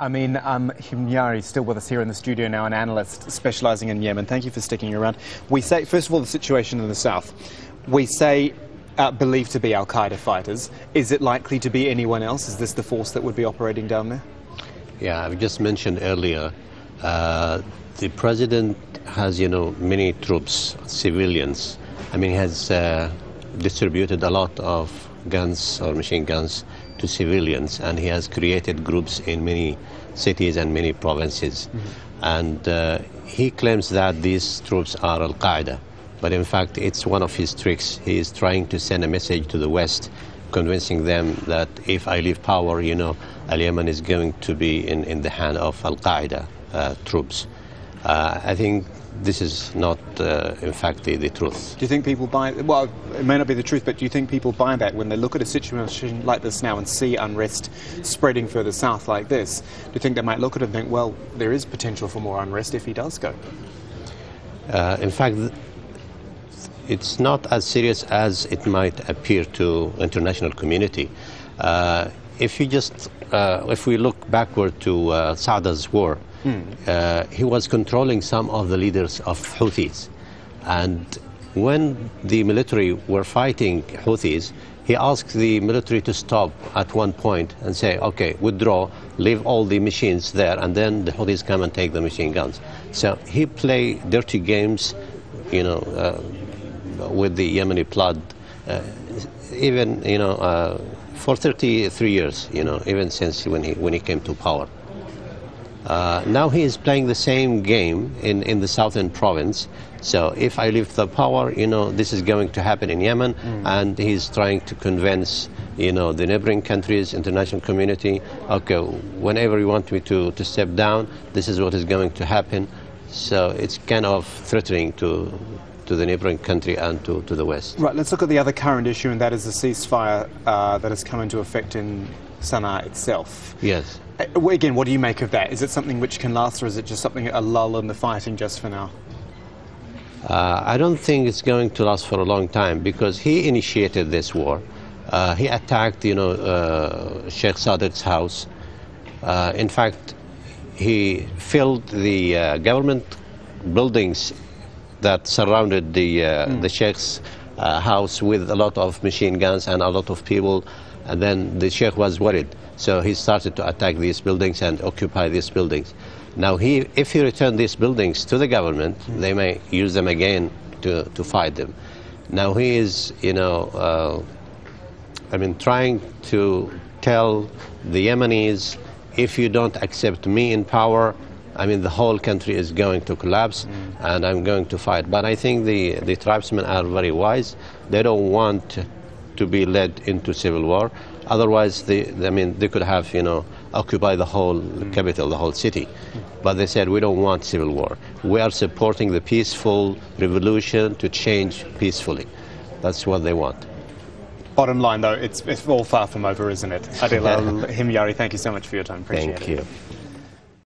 Amin Himyari, still with us here in the studio now, an analyst specialising in Yemen. Thank you for sticking around. We say, first of all, the situation in the south. We say believed to be Al Qaeda fighters. Is it likely to be anyone else? Is this the force that would be operating down there? Yeah, I've just mentioned earlier, the president has, many troops, civilians. I mean, he has distributed a lot of guns or machine guns to civilians, and he has created groups in many cities and many provinces. And he claims that these troops are Al Qaeda, but in fact it's one of his tricks. He is trying to send a message to the West, convincing them that if I leave power, Al Yemen is going to be in the hand of Al Qaeda troops. I think this is not, in fact, the truth. Do you think people buy, well, it may not be the truth, but do you think people buy that when they look at a situation like this now and see unrest spreading further south like this? Do you think they might look at it and think, well, there is potential for more unrest if he does go? In fact, it's not as serious as it might appear to international community. If we look backward to Saada's war, he was controlling some of the leaders of Houthis, and when the military were fighting Houthis, he asked the military to stop at one point and say, okay, withdraw, leave all the machines there, and then the Houthis come and take the machine guns. So he played dirty games, with the Yemeni blood, even for 33 years, even since when he came to power. Now he is playing the same game in the southern province. So if I leave the power, this is going to happen in Yemen, and he's trying to convince, the neighboring countries, international community, okay, whenever you want me to step down, this is what is going to happen. So it's kind of threatening to the neighboring country and to the West. Right, let's look at the other current issue, and that is the ceasefire that has come into effect in Sana'a itself. Yes. Again, what do you make of that? Is it something which can last, or is it just something, a lull in the fighting just for now? I don't think it's going to last for a long time, because he initiated this war. He attacked, Sheikh Sadiq's house. In fact, he filled the government buildings that surrounded the Sheikh's house with a lot of machine guns and a lot of people, and then the Sheikh was worried. So he started to attack these buildings and occupy these buildings. Now, if he returned these buildings to the government, they may use them again to fight them. Now he is, trying to tell the Yemenis, if you don't accept me in power, the whole country is going to collapse, and I'm going to fight. But I think the tribesmen are very wise. They don't want to be led into civil war. Otherwise, they could have, occupy the whole capital, the whole city. But they said, we don't want civil war. We are supporting the peaceful revolution to change peacefully. That's what they want. Bottom line, though, it's all far from over, isn't it? Amin Al Himyari, thank you so much for your time. Appreciate it. Thank you.